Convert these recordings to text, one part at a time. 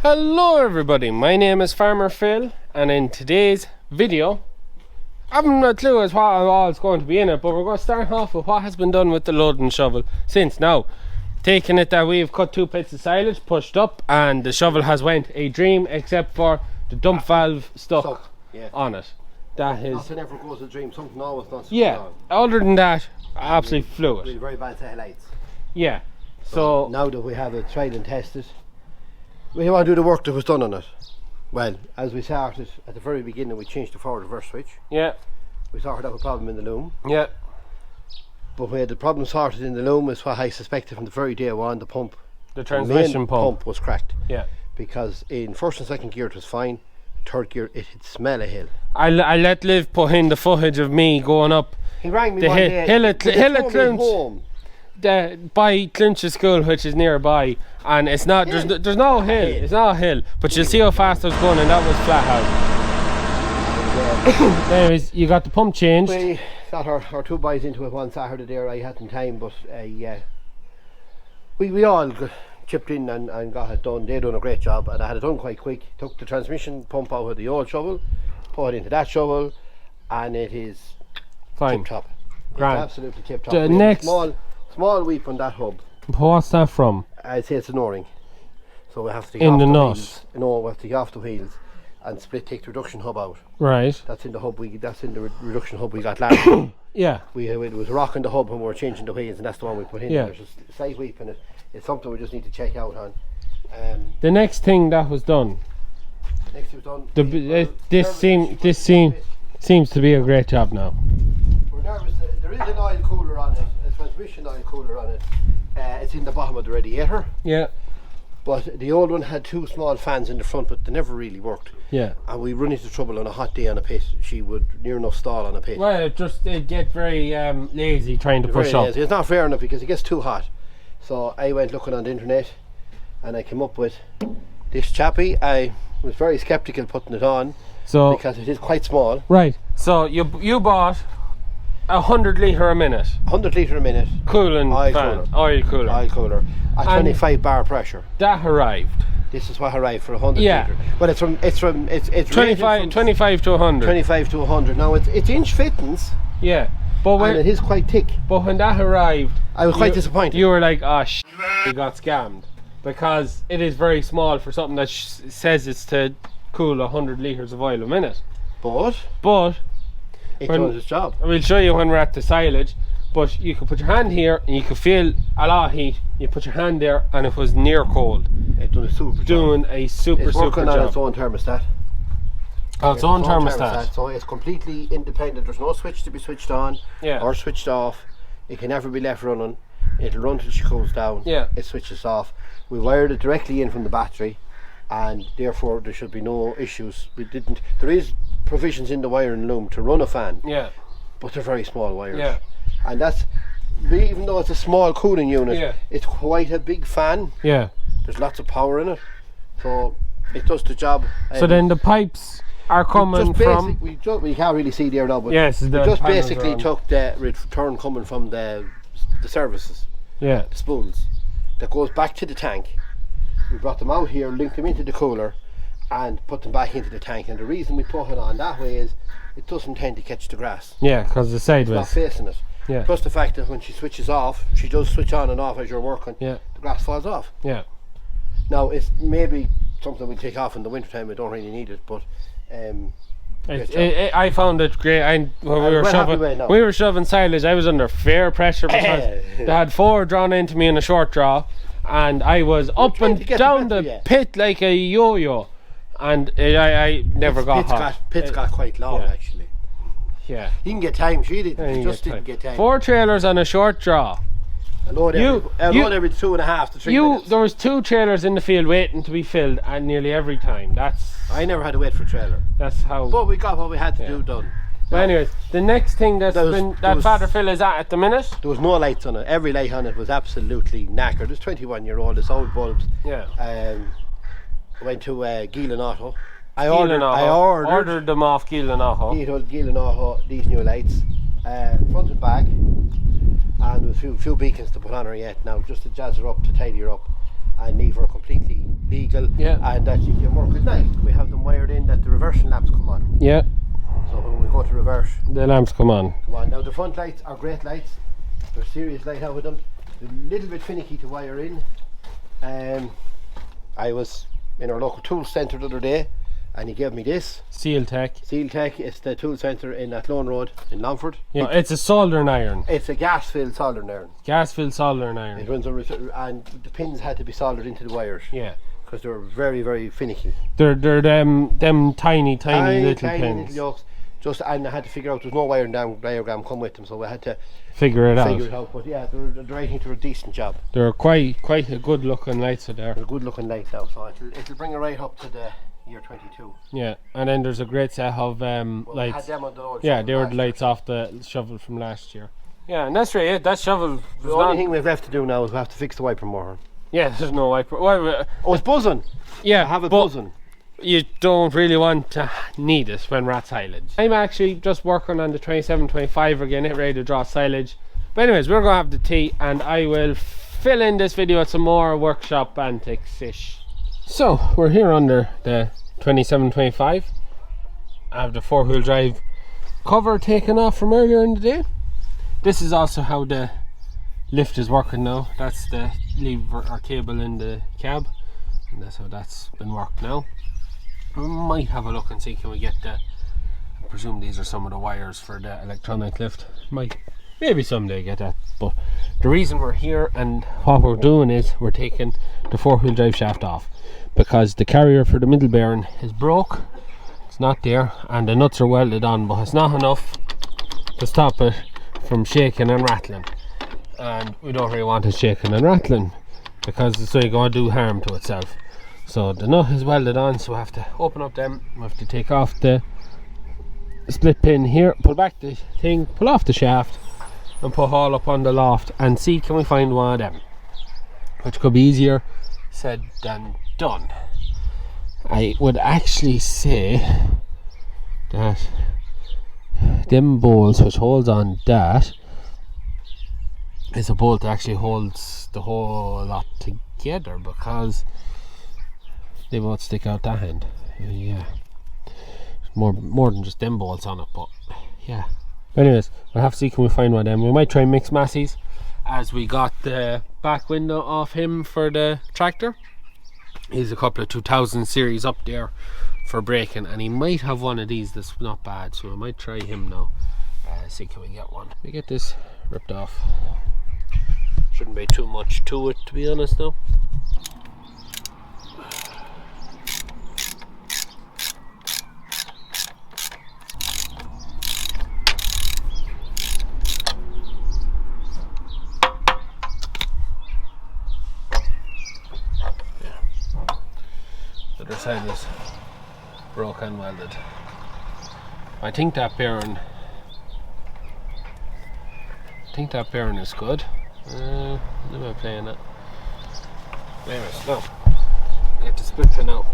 Hello everybody, my name is Farmer Phil, and in today's video I haven't a clue as what all is going to be in it, but we're going to start off with what has been done with the loading shovel since now. Taking it that we've cut 2 pits of silage, pushed up, and the shovel has went a dream except for the dump valve stuck on it. That is nothing ever goes a dream, something always does. Yeah, other than that, absolutely fluid. Really very bad tail lights. Yeah, so now that we have it tried and tested, we want to do the work that was done on it. Well, as we started at the very beginning, we changed the forward reverse switch. Yeah. We sorted out a problem in the loom. Yeah. But where the problem sorted in the loom is what I suspected from the very day one, the pump. The transmission pump was cracked. Yeah. Because in first and second gear it was fine. Third gear it had smell a hill. I let Liv put in the footage of me going up. He rang me the one day. Hill at Clinch. By Clinch's school, which is nearby, and it's not there's no hill. It's not a hill, but you'll see how fast I was going, and that was flat out. Anyways, you got the pump changed. We got our 2 boys into it one Saturday there. I hadn't time, but we all chipped in and got it done. They done a great job, and I had it done quite quick. Took the transmission pump out of the old shovel, put it into that shovel, and it is fine. Tip top. Grand. It's absolutely tip top. The next small weep on that hub. What's that from? I'd say it's an O-ring. So we have to take in off the the nut. wheels. No, we have to take off the wheels and take the reduction hub out. Right. That's in the hub. That's in the reduction hub we got last year. Yeah. It was rocking the hub when we were changing the wheels, and that's the one we put in. Yeah. There's just a slight weep in it. It's something we just need to check out on. The next thing that was done. Next was done. This seems to be a great job now. We're nervous. There is an oil cooler on it, a transmission oil cooler on it. It's in the bottom of the radiator. Yeah. But the old one had 2 small fans in the front, but they never really worked. Yeah. And we run into trouble on a hot day on a pit. She would near enough stall on a pit. Well, it'd get very lazy trying to push up. Lazy. It's not fair enough because it gets too hot. So I went looking on the internet, and I came up with this chappy. I was very skeptical putting it on, because it is quite small. Right. So you bought 100 litre a minute. 100 litre a minute. Cooling fan. Oil cooler. Oil cooler. At 25 bar pressure. That arrived. This is what arrived for 100 litre. Well, it's 25 to 100. 25 to 100. Now it's inch fittings. Yeah. But and it is quite thick. But when that arrived, I was quite disappointed. You were like, oh you got scammed, because it is very small for something that says it's to cool 100 litres of oil a minute. But it does its job. We'll show you when we're at the silage, but you could put your hand here and you could feel a lot of heat. You put your hand there and it was near cold. It done a super job. It's working on its own thermostat. Oh, its own thermostat. So it's completely independent. There's no switch to be switched on or switched off. It can never be left running. It'll run till she cools down. Yeah. It switches off. We wired it directly in from the battery, and therefore there should be no issues. There is provisions in the wiring loom to run a fan. Yeah. But they're very small wires. Yeah. And that's, even though it's a small cooling unit, it's quite a big fan. Yeah. There's lots of power in it, so it does the job. So then the pipes are coming from. We can't really see there now, but yes, we just basically took the return coming from the services. Yeah. The spools that goes back to the tank. We brought them out here, linked them into the cooler, and put them back into the tank. And the reason we put it on that way is it doesn't tend to catch the grass. Yeah, because it's sideways. It's not facing it. Yeah. Plus the fact that when she switches off, she does switch on and off as you're working. Yeah. The grass falls off. Yeah. Now it's maybe something we take off in the winter time. We don't really need it, but I found it great. When we were shoving silage, I was under fair pressure because they had 4 drawn into me in a short draw, and I was up and down the pit like a yo-yo, and I never got hot. Pits got quite long actually. Yeah. He didn't get time. She didn't. Didn't get time. 4 trailers on a short draw. A load every 2.5 to 3 minutes. There was 2 trailers in the field waiting to be filled, and nearly every time. I never had to wait for a trailer. That's how. But we got what we had to do done. But anyways, the next thing that Father Phil is at the minute. There was no lights on it. Every light on it was absolutely knackered. It's 21-year-old. It's old bulbs. Yeah. Went to Geelan Auto. I ordered them off Geelan Auto. Geelan Auto, these new lights, front and back, and there was a few beacons to put on her yet now, just to jazz her up, to tidy her up. and leave her completely legal, and that she can work at night. We have them wired in that the reversing lamps come on. Yeah. So when we go to reverse, the lamps come on. Now the front lights are great lights. They're serious light out with them. They're a little bit finicky to wire in. I was in our local tool centre the other day, and he gave me this. Seal Tech. It's the tool centre in Athlone Road in Longford. Yeah, it's a soldering iron. It's a gas-filled soldering iron. Gas-filled soldering iron. It runs and the pins had to be soldered into the wires. Yeah. Because they're very, very finicky. They're them tiny little pins. Little yokes. And I had to figure out there's no wiring diagram come with them, so we had to figure it out. But yeah, they're I think they're a decent job. They're quite a good looking lights are there. They're good looking lights now, so it'll bring it right up to the year 22. Yeah, and then there's a great set of lights. We had them on the old they were the lights off the shovel from last year. Yeah, and that's really it. That shovel. The only thing we've left to do now is we have to fix the wiper motor. Yeah, there's no wiper. Well, it's buzzing. Yeah, I have it buzzing. You don't really want to need it when we're at silage. I'm actually just working on the 2725 again, ready to draw silage. But anyways, we're going to have the tea, and I will fill in this video with some more workshop antics-ish. So, we're here under the 2725. I have the 4-wheel drive cover taken off from earlier in the day. This is also how the lift is working now. That's the lever or cable in the cab, and that's how that's been worked now. We might have a look and see can we get I presume these are some of the wires for the electronic lift. Maybe someday get that. But the reason we're here and what we're doing is we're taking the 4-wheel drive shaft off, because the carrier for the middle bearing is broke. It's not there, and the nuts are welded on, but it's not enough to stop it from shaking and rattling, and we don't really want it shaking and rattling because it's really going to do harm to itself. So the nut is welded on, so we have to open up them. We have to take off the split pin here, pull back the thing, pull off the shaft, and put all up on the loft and see can we find one of them, which could be easier said than done. I would actually say that them bolts which holds on that is a bolt that actually holds the whole lot together, because they both stick out that end. Yeah, more than just them bolts on it, but yeah. Anyways, we'll have to see can we find one of them. We might try and mix Massey's, as we got the back window off him for the tractor. He's a couple of 2000 series up there for braking, and he might have one of these that's not bad, so we might try him now. See can we get one. We get this ripped off. Shouldn't be too much to it, to be honest now. The other side is broken welded. I think that bearing is good. Let me playing it. Anyways, no. Get the split pin out.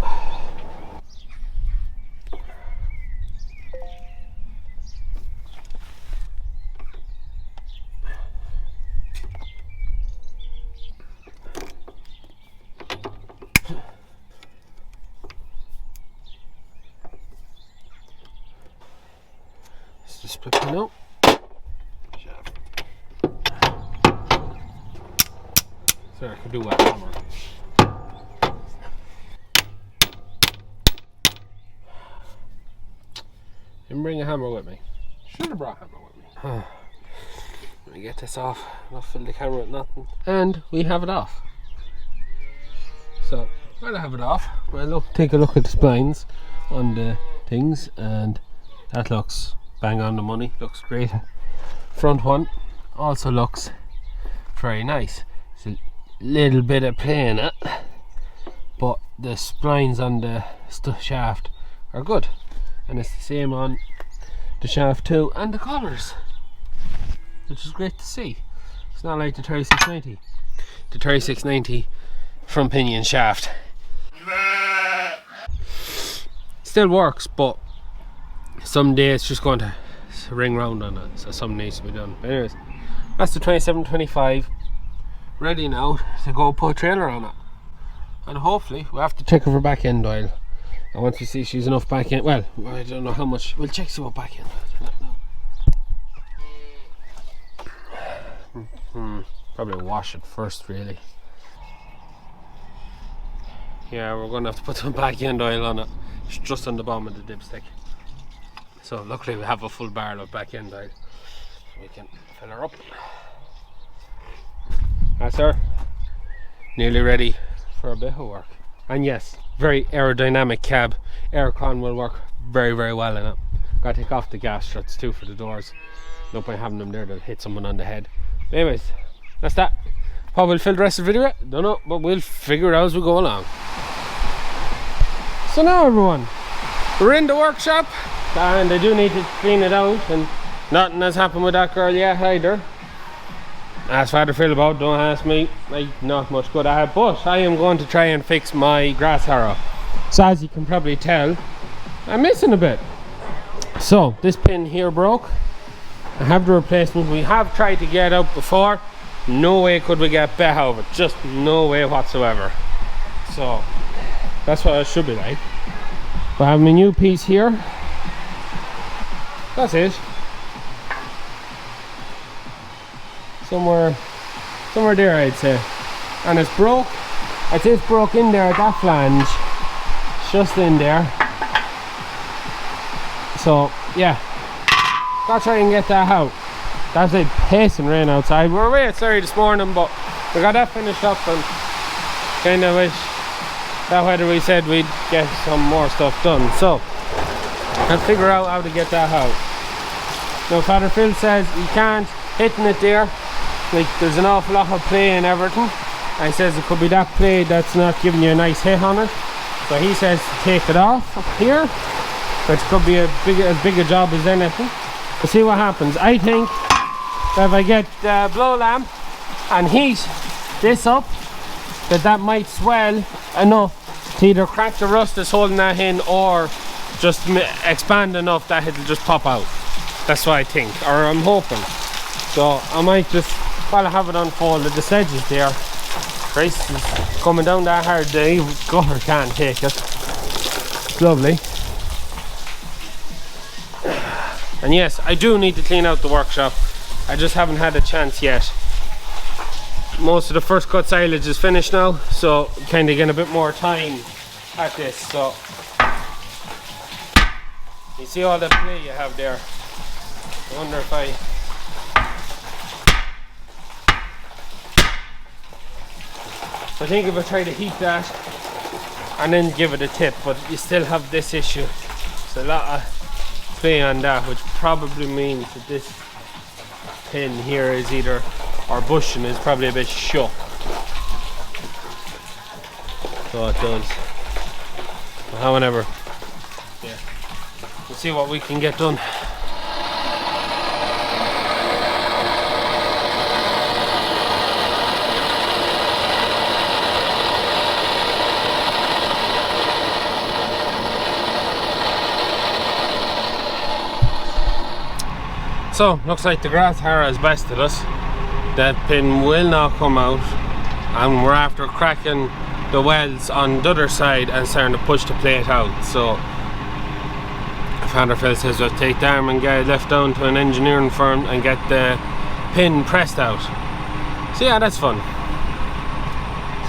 It's the split pin out. Sorry, I could do that hammer. Didn't bring a hammer with me. Should have brought a hammer with me. Let me get this off. I'll fill the camera with nothing. And we have it off. So, while I have it off, we'll take a look at the splines on the things, and that looks bang on the money. Looks great. Front one also looks very nice. It's a little bit of play in it, but the splines on the shaft are good, and it's the same on the shaft too, and the colours, which is great to see. It's not like the 3690. The 3690 front pinion shaft still works, but someday it's just going to ring round on it, so something needs to be done. But anyways, that's the 2725 ready now to go put a trailer on it. and hopefully we have to check her back end oil. And once we see she's enough back end, well, I don't know how much, we'll check see what back end oil. Probably wash it first, really. Yeah, we're going to have to put some back end oil on it. It's just on the bottom of the dipstick. So luckily we have a full barrel of back end oil, so we can fill her up. That's her. Nearly ready for a bit of work. And yes, very aerodynamic cab. Aircon will work very, very well in it. Gotta take off the gas struts too for the doors. No point having them there, they'll hit someone on the head. But anyways, that's that. How we'll fill the rest of the video? Don't know, but we'll figure it out as we go along. So now everyone, we're in the workshop and I do need to clean it out, and nothing has happened with that girl yet either. Ask Father Phil about, don't ask me, like, not much good at it, but I am going to try and fix my grass harrow. So as you can probably tell, I'm missing a bit. So this pin here broke. I have the replacement. We have tried to get out before. No way could we get better out of it, just no way whatsoever. So that's what it should be like. But I have my new piece here. That's it. Somewhere there, I'd say. And it's broke. I'd say it's broke in there at that flange. It's just in there. So yeah, gotta try and get that out. That's like pissing rain outside. We were away sorry this morning, but we got that finished up, and kind of wish that weather we said we'd get some more stuff done. So I'll figure out how to get that out. Now Father Phil says you can't hitting it there, like there's an awful lot of play and everything, and he says it could be that play that's not giving you a nice hit on it. So he says to take it off up here, which could be as big a job as anything. We'll see what happens. I think that if I get the blow lamp and heat this up, that might swell enough to either crack the rust that's holding that in, or just expand enough that it'll just pop out. That's what I think, or I'm hoping. So I might just, while I have it unfolded, the sedge is there. Christ is coming down that hard, the gutter can't take it. It's lovely. And yes, I do need to clean out the workshop. I just haven't had a chance yet. Most of the first cut silage is finished now, so kind of getting a bit more time at this. So you see all the play you have there. I wonder if I think if I try to heat that and then give it a tip, but you still have this issue. It's a lot of play on that, which probably means that this pin here is either, or bushing is probably a bit shook. So it does. But however, yeah, we'll see what we can get done. So, looks like the grass harrow has bested us. That pin will not come out, and we're after cracking the welds on the other side and starting to push the plate out. So Father Phil says we'll take the arm and get it left down to an engineering firm and get the pin pressed out. So yeah, that's fun.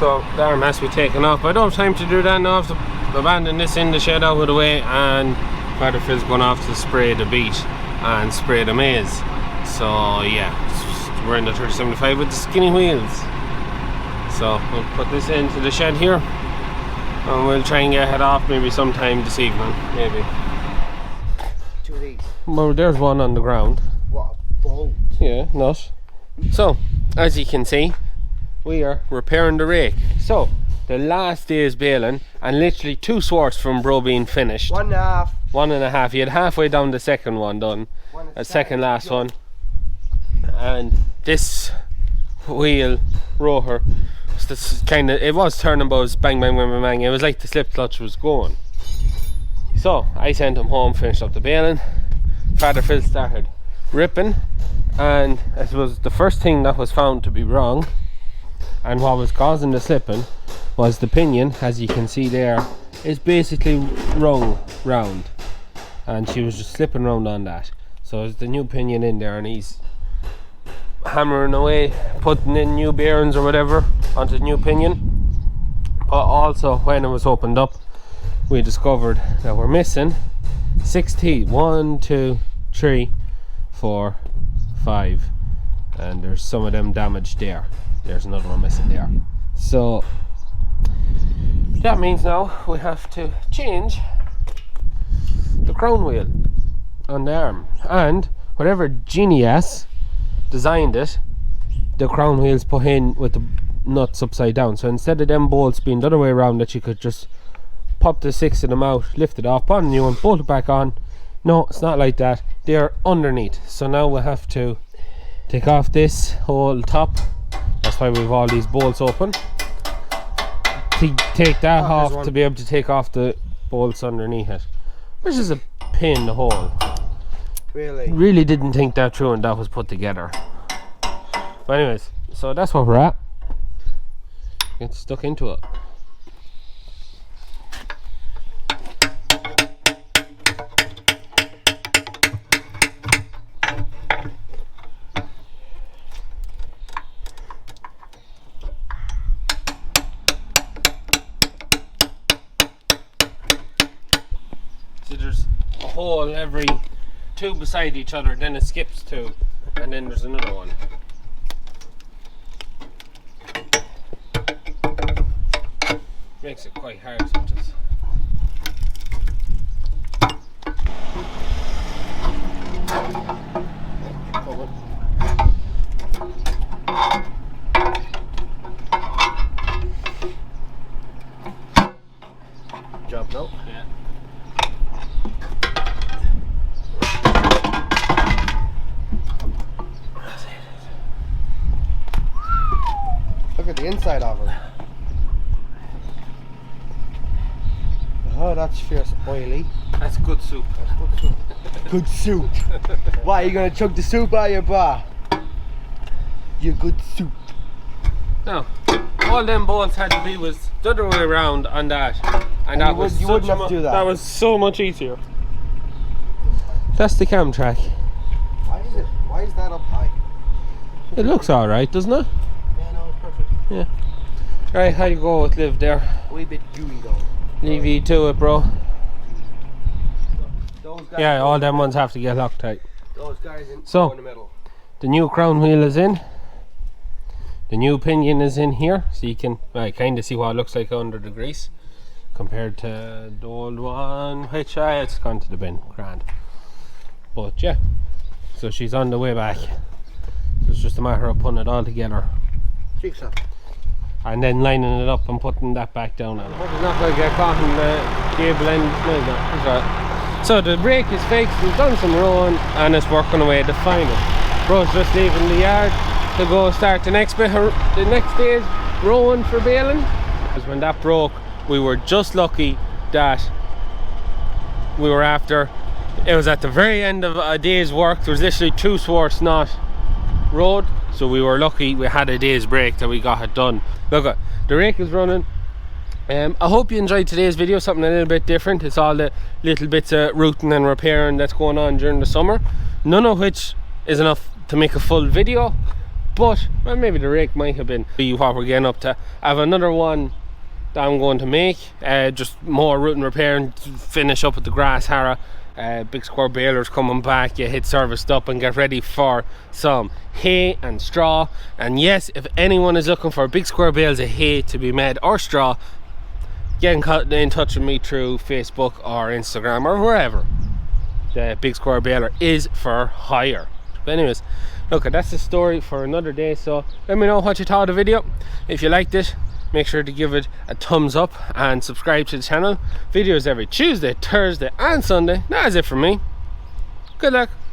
So the arm has to be taken off, but I don't have time to do that now. I have to abandon this in the shed out of the way, and Father Phil's going off to spray the beet and spray the maize. So yeah, we're in the 3075 with the skinny wheels. So we'll put this into the shed here, and we'll try and get it off maybe sometime this evening, maybe. Two of these. Well, there's one on the ground. What a bolt. Yeah, nut. So, as you can see, we are repairing the rake. So, the last day's baling, and literally 2 swarts from bro being finished. 1.5. 1.5. He had halfway down the second one done. A second last one. And this wheel rotor, it was turning buzz, bang bang bang bang bang. It was like the slip clutch was going. So I sent him home, finished up the baling. Father Phil started ripping, and it was the first thing that was found to be wrong, and what was causing the slipping was the pinion, as you can see there, is basically rung round, and she was just slipping round on that. So there's the new pinion in there, and he's hammering away, putting in new bearings or whatever onto the new pinion. But also, when it was opened up, we discovered that we're missing 6 teeth. 1, 2, 3, 4, 5, and there's some of them damaged there. There's another one missing there. So that means now we have to change the crown wheel on the arm, and whatever genius designed it, the crown wheel's put in with the nuts upside down. So instead of them bolts being the other way around, that you could just pop the 6 of them out, lift it off, put a new one, bolt it back on. No, it's not like that. They're underneath. So now we have to take off this whole top. That's why we have all these bolts open. To take that off, to be able to take off the bolts underneath it, which is a pain in the hole. Really didn't think that through, and that was put together. But anyways, so that's where we're at. Get stuck into it. So there's a hole every 2 beside each other, then it skips 2, and then there's another one. Makes it quite hard sometimes. Job now. Yeah. Look at the inside of her. Oh, that's fierce oily. That's good soup. That's good soup. Good soup. Why, are you gonna chug the soup out of your bar? You good soup. No, all them bolts had to be was the other way around on that, and that was you wouldn't have to do that. That was so much easier. That's the cam track. Why is that up high? It looks alright, doesn't it? Yeah, no, it's perfect. Yeah. Right, how you go with Liv there? A wee bit gooey though. Leave you to it, bro. Those guys, Yeah, all them ones have to get Loctite. Those guys in So, the middle. the new crown wheel is in. The new pinion is in here, so you can kind of see what it looks like under the grease compared to the old one, which it's gone to the bin, grand. But yeah, so she's on the way back. It's just a matter of putting it all together Jigsaw. and then lining it up and putting that back down on it. It's not going to get caught in the cable end. No, it's not. It's right. So the brake is fixed, we've done some rowing, and it's working away to final. Bro's just leaving the yard to go start the next bit, the next day's rowing for baling. Because when that broke, we were just lucky that we were after, it was at the very end of a day's work. There was literally 2 swarts not rowed, so we were lucky we had a day's break that we got it done. Look, the rake is running. I hope you enjoyed today's video, something a little bit different. It's all the little bits of rooting and repairing that's going on during the summer, none of which is enough to make a full video, but well, maybe the rake might have been what we're getting up to. I have another one that I'm going to make, just more root and repair and finish up with the grass harrow. Big square balers coming back, you hit serviced up and get ready for some hay and straw. And yes, if anyone is looking for big square bales of hay to be made or straw, get in touch with me through Facebook or Instagram or wherever. The big square baler is for hire. But anyways, look, that's the story for another day. So let me know what you thought of the video. If you liked it, make sure to give it a thumbs up and subscribe to the channel. Videos every Tuesday, Thursday and Sunday. That's it from me. Good luck.